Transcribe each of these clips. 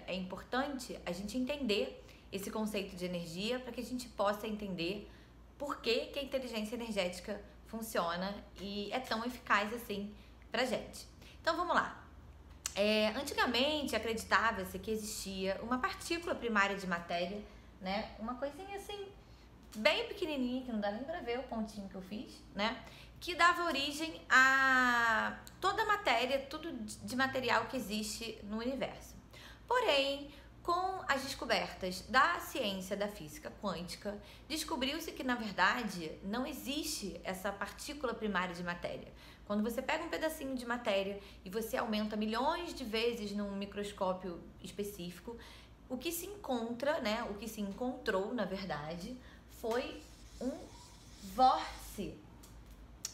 é importante a gente entender esse conceito de energia para que a gente possa entender por que a inteligência energética funciona e é tão eficaz assim pra gente. Então vamos lá. Antigamente acreditava-se que existia uma partícula primária de matéria, né? Uma coisinha assim, bem pequenininha, que não dá nem pra ver o pontinho que eu fiz, né? Que dava origem a toda a matéria, tudo de material que existe no universo. Porém, com as descobertas da ciência da física quântica, descobriu-se que, na verdade, não existe essa partícula primária de matéria. Quando você pega um pedacinho de matéria e você aumenta milhões de vezes num microscópio específico, o que se encontra, né, o que se encontrou, na verdade, foi um vórtice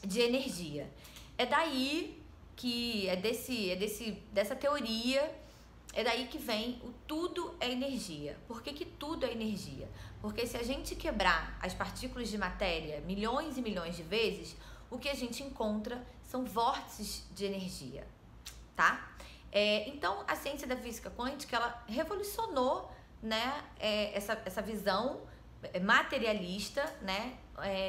de energia. É daí que, dessa teoria, é daí que vem o tudo é energia. Por que tudo é energia? Porque se a gente quebrar as partículas de matéria milhões e milhões de vezes, o que a gente encontra são vórtices de energia, tá? Então, a ciência da física quântica, ela revolucionou, né, essa visão materialista, né,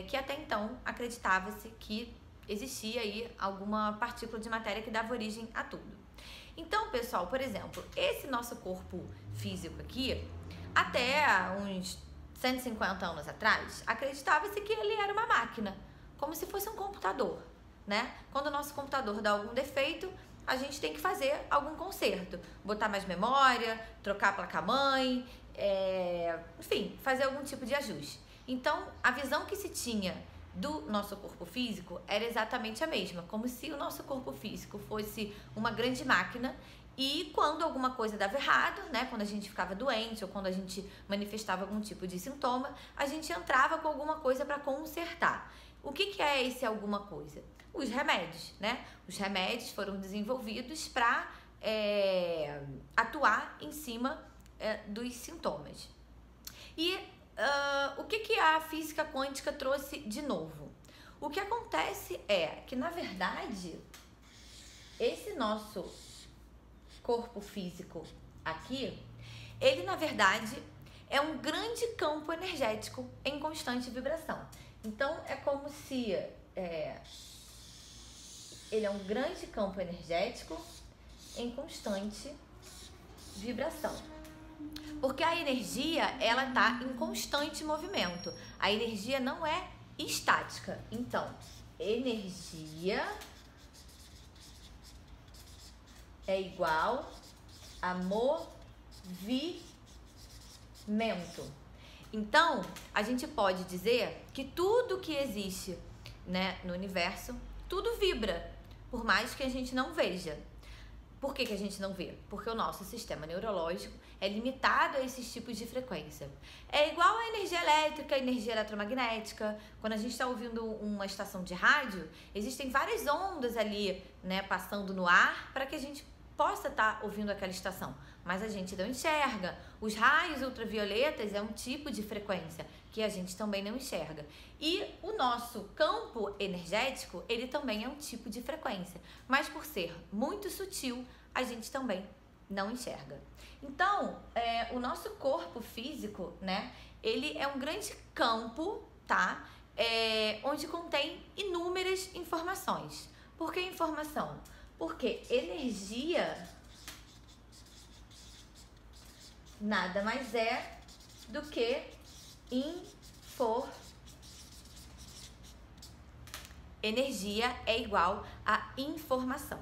que até então acreditava-se que existia aí alguma partícula de matéria que dava origem a tudo. Então, pessoal, por exemplo, esse nosso corpo físico aqui, até uns 150 anos atrás, acreditava-se que ele era uma máquina, como se fosse um computador, né? Quando o nosso computador dá algum defeito, a gente tem que fazer algum conserto, botar mais memória, trocar a placa-mãe, enfim, fazer algum tipo de ajuste. Então, a visão que se tinha do nosso corpo físico era exatamente a mesma, como se o nosso corpo físico fosse uma grande máquina e quando alguma coisa dava errado, né, quando a gente ficava doente ou quando a gente manifestava algum tipo de sintoma, a gente entrava com alguma coisa para consertar. O que é esse alguma coisa? Os remédios, né? Os remédios foram desenvolvidos para atuar em cima dos sintomas. E o que a física quântica trouxe de novo? O que acontece é que, na verdade, esse nosso corpo físico aqui, ele, na verdade, é um grande campo energético em constante vibração. Então, é como se ele é um grande campo energético em constante vibração. Porque a energia, ela tá em constante movimento. A energia não é estática. Então, energia é igual a movimento. Então, a gente pode dizer que tudo que existe, né, no universo, tudo vibra, por mais que a gente não veja. Por que a gente não vê? Porque o nosso sistema neurológico é limitado a esses tipos de frequência. É igual a energia elétrica, a energia eletromagnética. Quando a gente está ouvindo uma estação de rádio, existem várias ondas ali, né, passando no ar para que a gente possa estar ouvindo aquela estação, mas a gente não enxerga. Os raios ultravioletas é um tipo de frequência que a gente também não enxerga. E o nosso campo energético, ele também é um tipo de frequência, mas por ser muito sutil, a gente também não enxerga. Então, o nosso corpo físico, né, ele é um grande campo, tá? Onde contém inúmeras informações. Por que informação? Porque energia nada mais é do que energia é igual a informação.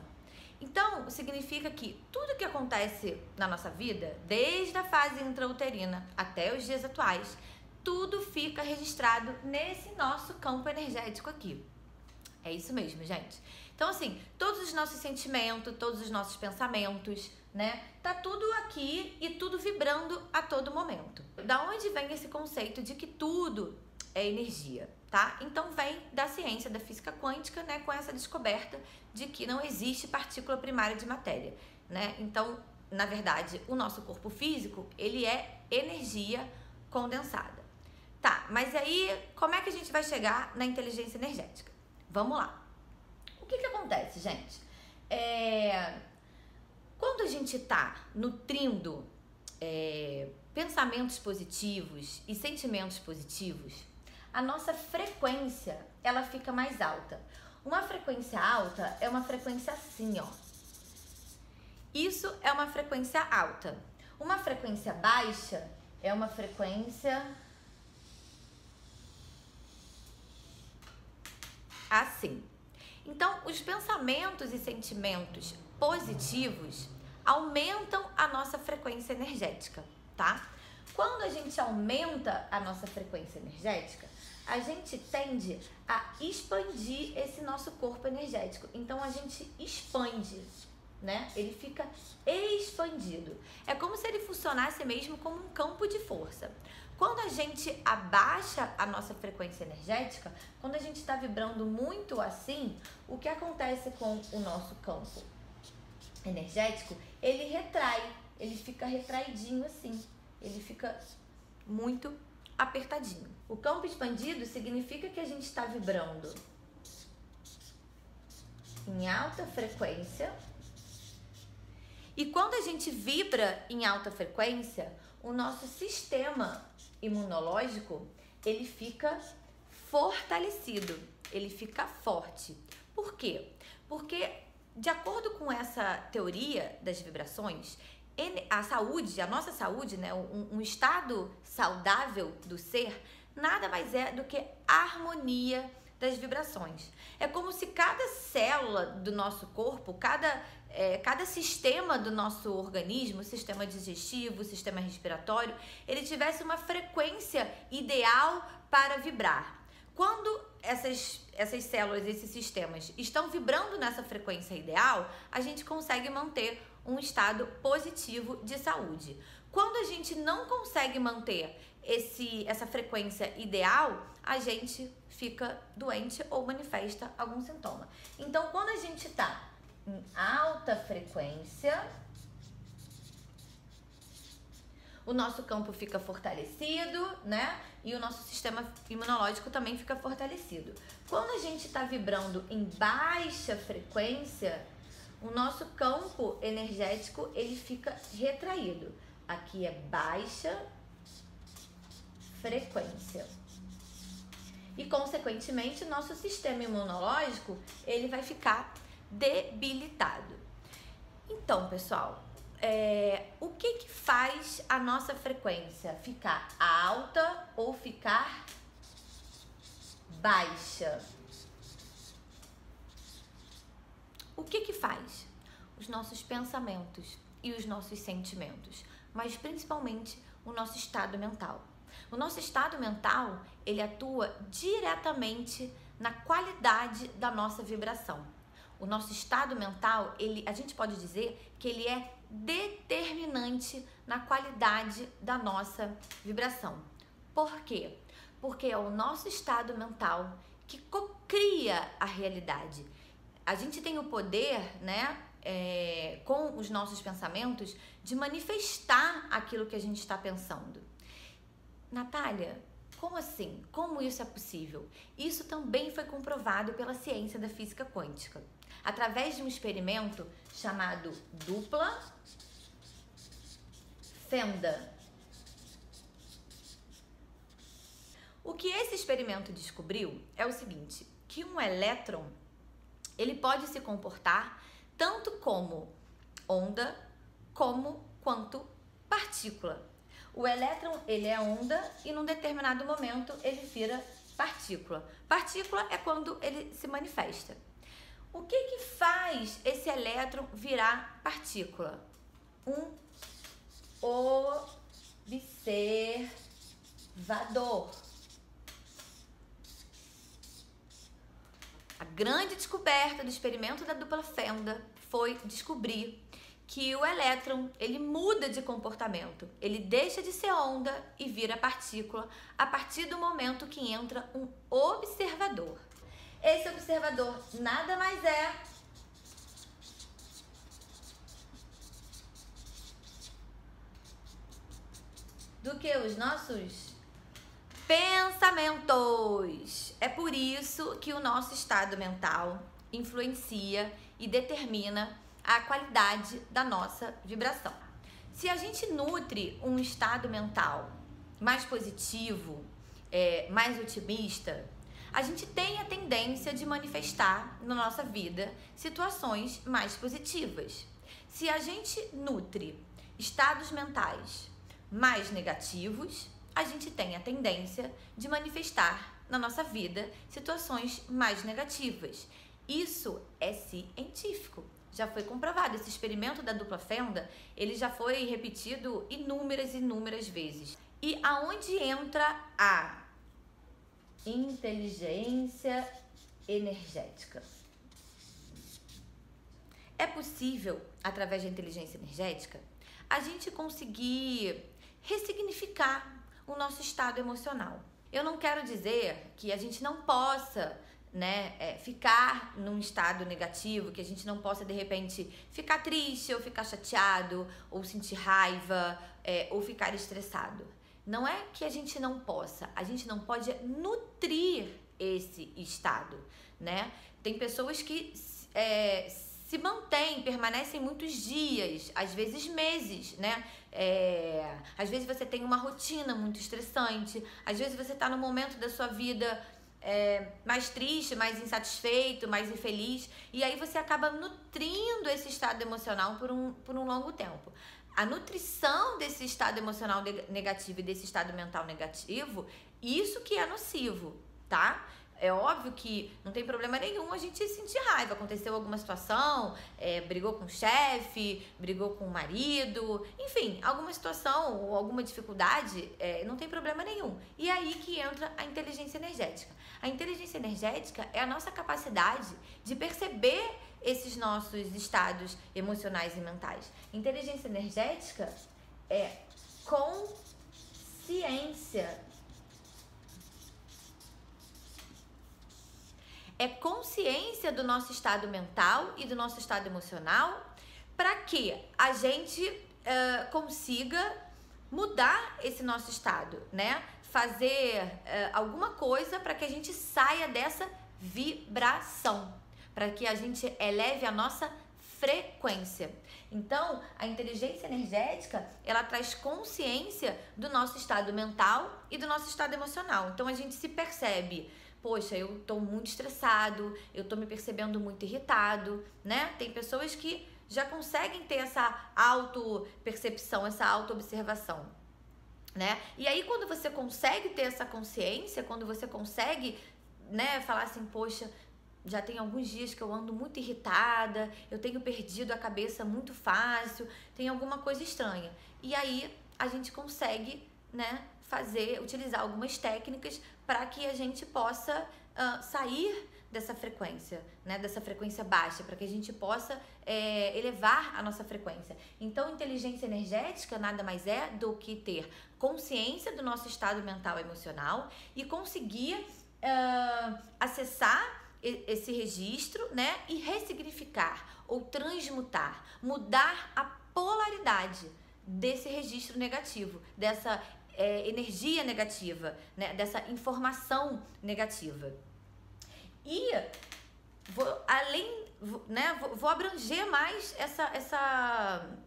Então, significa que tudo que acontece na nossa vida, desde a fase intrauterina até os dias atuais, tudo fica registrado nesse nosso campo energético aqui. É isso mesmo, gente. Então, assim, todos os nossos sentimentos, todos os nossos pensamentos, né? Tá tudo aqui e tudo vibrando a todo momento. Da onde vem esse conceito de que tudo é energia, tá? Então, vem da ciência da física quântica, né? Com essa descoberta de que não existe partícula primária de matéria, né? Então, na verdade, o nosso corpo físico, ele é energia condensada. Tá, mas aí, como é que a gente vai chegar na inteligência energética? Vamos lá. O que acontece, gente? Quando a gente tá nutrindo pensamentos positivos e sentimentos positivos, a nossa frequência, ela fica mais alta. Uma frequência alta é uma frequência assim, ó. Isso é uma frequência alta. Uma frequência baixa é uma frequência assim. Então, os pensamentos e sentimentos positivos aumentam a nossa frequência energética, tá? Quando a gente aumenta a nossa frequência energética, a gente tende a expandir esse nosso corpo energético. Então, a gente expande, né? Ele fica expandido. É como se ele funcionasse mesmo como um campo de força. Quando a gente abaixa a nossa frequência energética, quando a gente está vibrando muito assim, o que acontece com o nosso campo energético? Ele retrai, ele fica retraidinho assim, ele fica muito apertadinho. O campo expandido significa que a gente está vibrando em alta frequência. E quando a gente vibra em alta frequência, o nosso sistema imunológico, ele fica fortalecido, ele fica forte. Por quê? Porque, de acordo com essa teoria das vibrações, a nossa saúde, né, um estado saudável do ser, nada mais é do que harmonia das vibrações. É como se cada célula do nosso corpo, cada sistema do nosso organismo, sistema digestivo, sistema respiratório, ele tivesse uma frequência ideal para vibrar. Quando essas células, esses sistemas estão vibrando nessa frequência ideal, a gente consegue manter um estado positivo de saúde. Quando a gente não consegue manter essa frequência ideal, a gente fica doente ou manifesta algum sintoma. Então, quando a gente está em alta frequência, o nosso campo fica fortalecido, né? E o nosso sistema imunológico também fica fortalecido. Quando a gente está vibrando em baixa frequência, o nosso campo energético, ele fica retraído. Aqui é baixa frequência. E, consequentemente, o nosso sistema imunológico, ele vai ficar debilitado. Então, pessoal, o que faz a nossa frequência ficar alta ou ficar baixa? O que faz? Os nossos pensamentos e os nossos sentimentos, mas principalmente o nosso estado mental. O nosso estado mental, ele atua diretamente na qualidade da nossa vibração. O nosso estado mental, a gente pode dizer que ele é determinante na qualidade da nossa vibração. Por quê? Porque é o nosso estado mental que cocria a realidade. A gente tem o poder, né, com os nossos pensamentos, de manifestar aquilo que a gente está pensando. Natália, como assim? Como isso é possível? Isso também foi comprovado pela ciência da física quântica, através de um experimento chamado dupla fenda. O que esse experimento descobriu é o seguinte, que um elétron, ele pode se comportar tanto como onda, quanto partícula. O elétron, ele é onda e num determinado momento ele vira partícula. Partícula é quando ele se manifesta. O que faz esse elétron virar partícula? Um observador. A grande descoberta do experimento da dupla fenda foi descobrir que o elétron, ele muda de comportamento, ele deixa de ser onda e vira partícula a partir do momento que entra um observador. Esse observador nada mais é do que os nossos pensamentos. É por isso que o nosso estado mental influencia e determina a qualidade da nossa vibração. Se a gente nutre um estado mental mais positivo, mais otimista, a gente tem a tendência de manifestar na nossa vida situações mais positivas. Se a gente nutre estados mentais mais negativos, a gente tem a tendência de manifestar na nossa vida situações mais negativas. Isso é científico, já foi comprovado. Esse experimento da dupla fenda, ele já foi repetido inúmeras vezes. E aonde entra a inteligência energética? É possível, através da inteligência energética, a gente conseguir ressignificar o nosso estado emocional. Eu não quero dizer que a gente não possa, ficar num estado negativo, que a gente não possa, de repente, ficar triste, ou ficar chateado, ou sentir raiva, ou ficar estressado. Não é que a gente não possa, a gente não pode nutrir esse estado, né? Tem pessoas que se mantêm, permanecem muitos dias, às vezes meses, né? Às vezes você tem uma rotina muito estressante, às vezes você está num momento da sua vida mais triste, mais insatisfeito, mais infeliz, e aí você acaba nutrindo esse estado emocional por um longo tempo. A nutrição desse estado emocional negativo e desse estado mental negativo, isso que é nocivo, tá? É óbvio que não tem problema nenhum a gente sentir raiva. Aconteceu alguma situação, brigou com o chefe, brigou com o marido, enfim, alguma situação ou alguma dificuldade, não tem problema nenhum. E é aí que entra a inteligência energética. A inteligência energética é a nossa capacidade de perceber esses nossos estados emocionais e mentais. Inteligência energética é consciência. É consciência do nosso estado mental e do nosso estado emocional para que a gente consiga mudar esse nosso estado, né? Fazer alguma coisa para que a gente saia dessa vibração, para que a gente eleve a nossa frequência. Então, a inteligência energética, ela traz consciência do nosso estado mental e do nosso estado emocional. Então, a gente se percebe, poxa, eu tô muito estressado, eu tô me percebendo muito irritado, né? Tem pessoas que já conseguem ter essa auto-percepção, essa auto-observação, né? E aí, quando você consegue ter essa consciência, quando você consegue, falar assim, poxa, já tem alguns dias que eu ando muito irritada, eu tenho perdido a cabeça muito fácil, tem alguma coisa estranha. E aí, a gente consegue, utilizar algumas técnicas para que a gente possa sair dessa frequência, dessa frequência baixa, para que a gente possa elevar a nossa frequência. Então, inteligência energética nada mais é do que ter consciência do nosso estado mental e emocional e conseguir acessar esse registro, e ressignificar ou transmutar, mudar a polaridade desse registro negativo, dessa energia negativa, dessa informação negativa. E vou abranger mais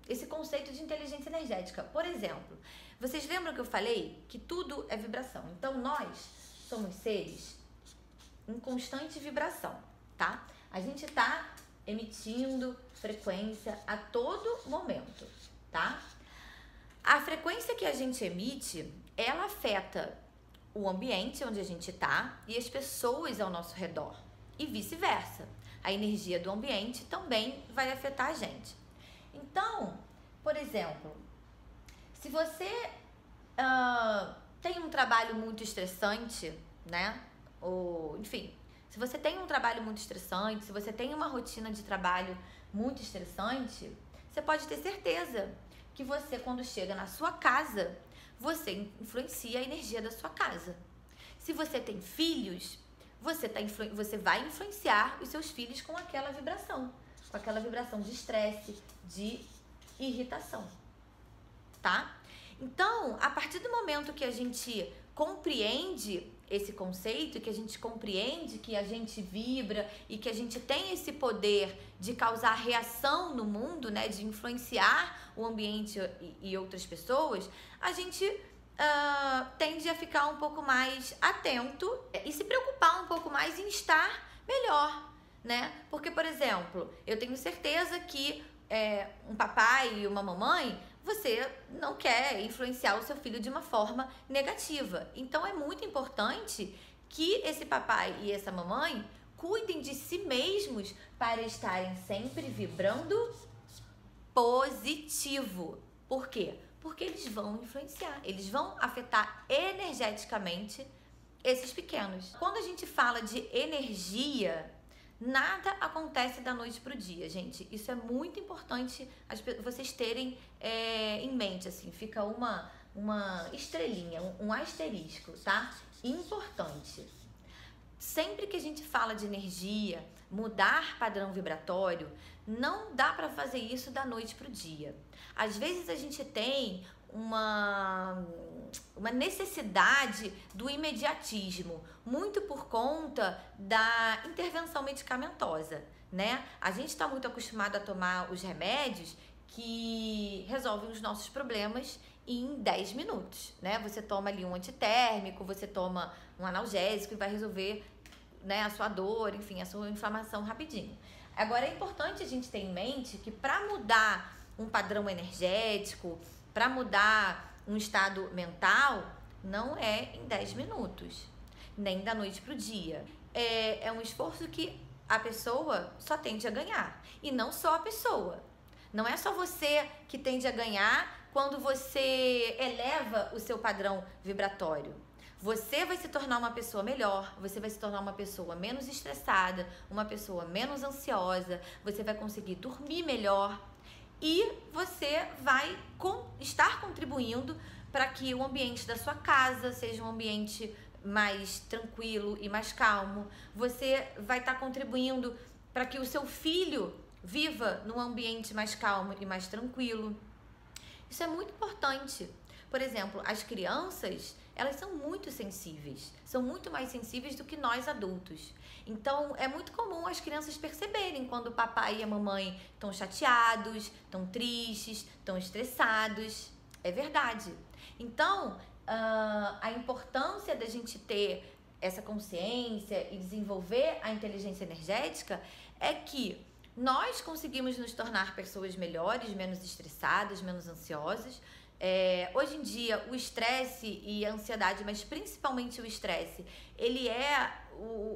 esse conceito de inteligência energética. Por exemplo, vocês lembram que eu falei que tudo é vibração? Então, nós somos seres em constante vibração, tá? A gente tá emitindo frequência a todo momento, tá? A frequência que a gente emite, ela afeta o ambiente onde a gente tá e as pessoas ao nosso redor e vice-versa. A energia do ambiente também vai afetar a gente. Então, por exemplo, se você tem um trabalho muito estressante, ou, enfim, se você tem um trabalho muito estressante, se você tem uma rotina de trabalho muito estressante, você pode ter certeza que você, quando chega na sua casa, você influencia a energia da sua casa. Se você tem filhos, você vai influenciar os seus filhos com aquela vibração de estresse, de irritação, tá? Então, a partir do momento que a gente compreende esse conceito, que a gente compreende que a gente vibra e que a gente tem esse poder de causar reação no mundo, né, de influenciar o ambiente e outras pessoas, a gente tende a ficar um pouco mais atento e se preocupar um pouco mais em estar melhor, né? Porque, por exemplo, eu tenho certeza que um papai e uma mamãe, você não quer influenciar o seu filho de uma forma negativa. Então, é muito importante que esse papai e essa mamãe cuidem de si mesmos para estarem sempre vibrando positivo. Por quê? Porque eles vão influenciar, eles vão afetar energeticamente esses pequenos. Quando a gente fala de energia, nada acontece da noite pro dia, gente. Isso é muito importante vocês terem em mente, assim, fica uma estrelinha, um asterisco, tá? Importante. Sempre que a gente fala de energia, mudar padrão vibratório, não dá para fazer isso da noite pro dia. Às vezes a gente tem uma necessidade do imediatismo, muito por conta da intervenção medicamentosa, né? A gente está muito acostumado a tomar os remédios que resolvem os nossos problemas em 10 minutos, né? Você toma ali um antitérmico, você toma um analgésico e vai resolver, né, a sua dor, enfim, a sua inflamação rapidinho. Agora, é importante a gente ter em mente que para mudar um padrão energético, para mudar um estado mental, não é em 10 minutos, nem da noite pro dia. É um esforço que a pessoa só tende a ganhar, e não só a pessoa. Não é só você que tende a ganhar quando você eleva o seu padrão vibratório. Você vai se tornar uma pessoa melhor, você vai se tornar uma pessoa menos estressada, uma pessoa menos ansiosa, você vai conseguir dormir melhor e você vai estar contribuindo para que o ambiente da sua casa seja um ambiente mais tranquilo e mais calmo. Você vai estar contribuindo para que o seu filho viva num ambiente mais calmo e mais tranquilo. Isso é muito importante. Por exemplo, as crianças, elas são muito sensíveis, são muito mais sensíveis do que nós adultos. Então, é muito comum as crianças perceberem quando o papai e a mamãe estão chateados, estão tristes, estão estressados. É verdade. Então, a importância da gente ter essa consciência e desenvolver a inteligência energética é que nós conseguimos nos tornar pessoas melhores, menos estressadas, menos ansiosas. Hoje em dia, o estresse e a ansiedade, mas principalmente o estresse, ele é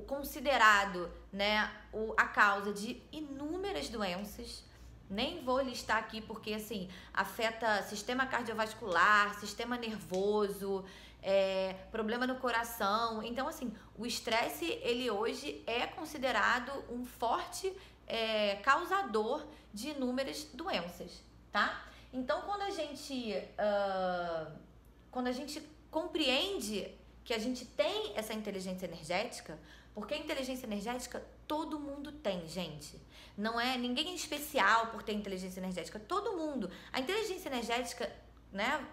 considerado, né, a causa de inúmeras doenças. Nem vou listar aqui porque, assim, afeta sistema cardiovascular, sistema nervoso, problema no coração. Então, assim, o estresse, ele hoje é considerado um forte causador de inúmeras doenças, tá? Então, quando a gente compreende que a gente tem essa inteligência energética, porque a inteligência energética todo mundo tem, gente. Não é ninguém é especial por ter inteligência energética, todo mundo. A inteligência energética, né,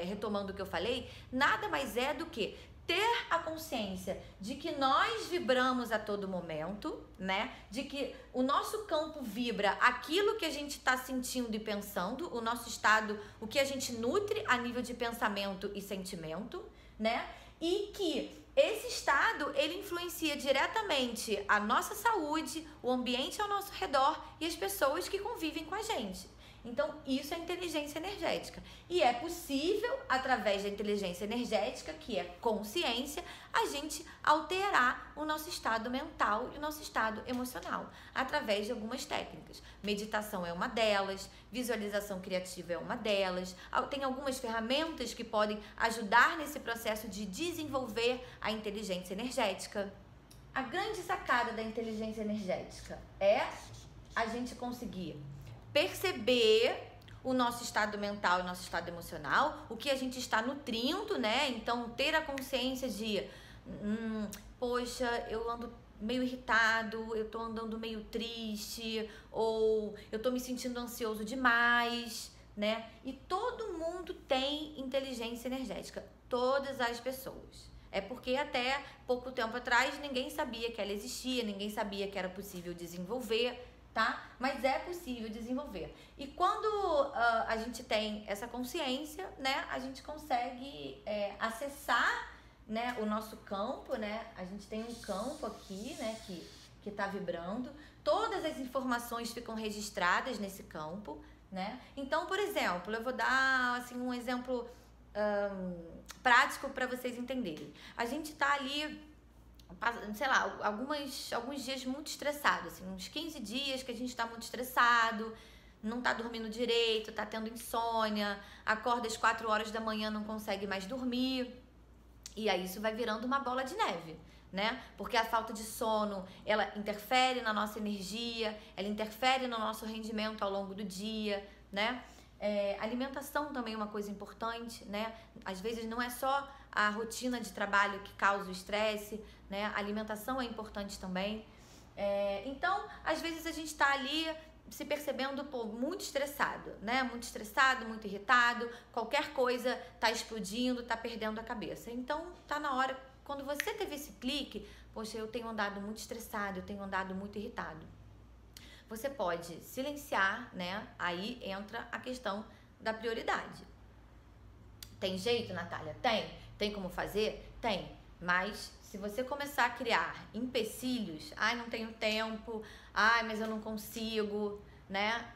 retomando o que eu falei, nada mais é do que ter a consciência de que nós vibramos a todo momento, né? De que o nosso campo vibra aquilo que a gente está sentindo e pensando, o nosso estado, o que a gente nutre a nível de pensamento e sentimento, né? E que esse estado, ele influencia diretamente a nossa saúde, o ambiente ao nosso redor e as pessoas que convivem com a gente. Então, isso é inteligência energética. E é possível, através da inteligência energética, que é consciência, a gente alterar o nosso estado mental e o nosso estado emocional, através de algumas técnicas. Meditação é uma delas, visualização criativa é uma delas. Tem algumas ferramentas que podem ajudar nesse processo de desenvolver a inteligência energética. A grande sacada da inteligência energética é a gente conseguir perceber o nosso estado mental e o nosso estado emocional, o que a gente está nutrindo, né? Então, ter a consciência de, poxa, eu ando meio irritado, eu tô andando meio triste, ou eu tô me sentindo ansioso demais, né? E todo mundo tem inteligência energética, todas as pessoas. É porque até pouco tempo atrás ninguém sabia que ela existia, ninguém sabia que era possível desenvolver, tá? Mas é possível desenvolver. E quando a gente tem essa consciência, né, a gente consegue acessar, né, o nosso campo, né? A gente tem um campo aqui, né, que tá vibrando. Todas as informações ficam registradas nesse campo, né? Então, por exemplo, eu vou dar assim um exemplo prático para vocês entenderem. A gente tá ali, sei lá, alguns dias muito estressado, assim, uns 15 dias que a gente tá muito estressado, não tá dormindo direito, tá tendo insônia, acorda às 4 horas da manhã, não consegue mais dormir. E aí isso vai virando uma bola de neve, né? Porque a falta de sono, ela interfere na nossa energia, ela interfere no nosso rendimento ao longo do dia, né? Alimentação também é uma coisa importante, né? Às vezes não é só a rotina de trabalho que causa o estresse, né? A alimentação é importante também. Então, às vezes a gente tá ali se percebendo, muito estressado, né? Muito estressado, muito irritado, qualquer coisa tá explodindo, tá perdendo a cabeça. Então, tá na hora, quando você teve esse clique, poxa, eu tenho andado muito estressado, eu tenho andado muito irritado. Você pode silenciar, né? Aí entra a questão da prioridade. Tem jeito, Natália? Tem. Tem como fazer? Tem. Mas se você começar a criar empecilhos, não tenho tempo, mas eu não consigo, né?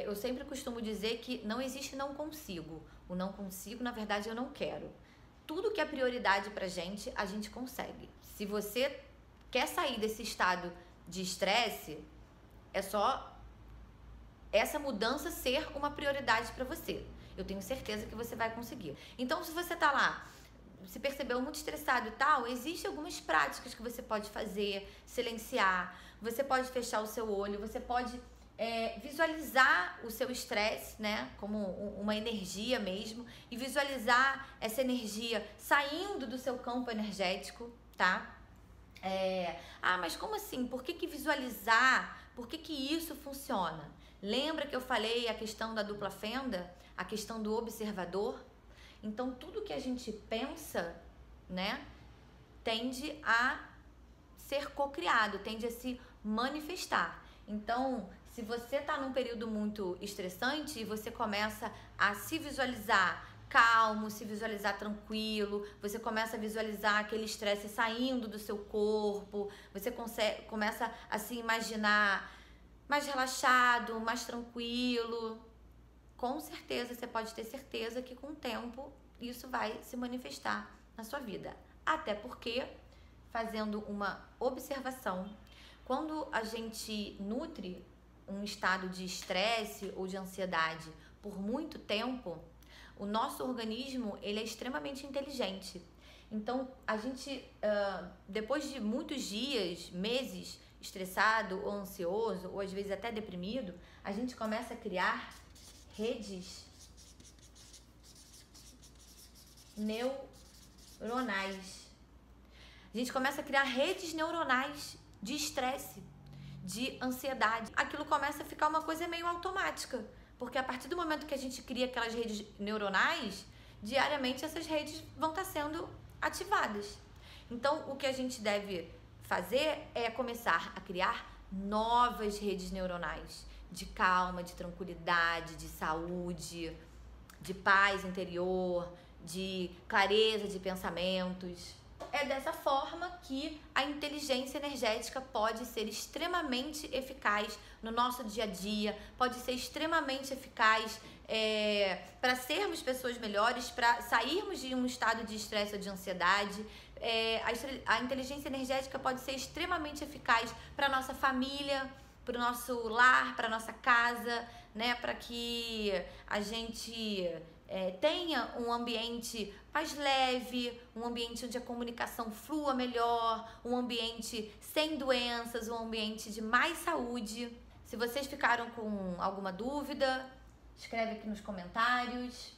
Eu sempre costumo dizer que não existe não consigo. O não consigo, na verdade, eu não quero. Tudo que é prioridade pra gente, a gente consegue. Se você quer sair desse estado de estresse, é só essa mudança ser uma prioridade pra você. Eu tenho certeza que você vai conseguir. Então, se você tá lá, se percebeu muito estressado e tal, existem algumas práticas que você pode fazer, silenciar, você pode fechar o seu olho, você pode visualizar o seu estresse, né, como uma energia mesmo, e visualizar essa energia saindo do seu campo energético, tá? Mas como assim? Por que visualizar? Por que isso funciona? Lembra que eu falei a questão da dupla fenda? A questão do observador? Então, tudo que a gente pensa, né, tende a ser cocriado, tende a se manifestar. Então, se você tá num período muito estressante e você começa a se visualizar calmo, se visualizar tranquilo, você começa a visualizar aquele estresse saindo do seu corpo, você começa a se imaginar mais relaxado, mais tranquilo, com certeza, você pode ter certeza que com o tempo isso vai se manifestar na sua vida. Até porque, fazendo uma observação, quando a gente nutre um estado de estresse ou de ansiedade por muito tempo, o nosso organismo, ele é extremamente inteligente. Então, a gente, depois de muitos dias, meses, estressado ou ansioso, ou às vezes até deprimido, a gente começa a criar redes neuronais. A gente começa a criar redes neuronais de estresse, de ansiedade. Aquilo começa a ficar uma coisa meio automática, porque a partir do momento que a gente cria aquelas redes neuronais, diariamente essas redes vão estar sendo ativadas. Então, o que a gente deve fazer é começar a criar novas redes neuronais de calma, de tranquilidade, de saúde, de paz interior, de clareza de pensamentos. É dessa forma que a inteligência energética pode ser extremamente eficaz no nosso dia a dia, pode ser extremamente eficaz para sermos pessoas melhores, para sairmos de um estado de estresse ou de ansiedade. A inteligência energética pode ser extremamente eficaz para nossa família, para o nosso lar, para nossa casa, né? Para que a gente tenha um ambiente mais leve, um ambiente onde a comunicação flua melhor, um ambiente sem doenças, um ambiente de mais saúde. Se vocês ficaram com alguma dúvida, escreve aqui nos comentários.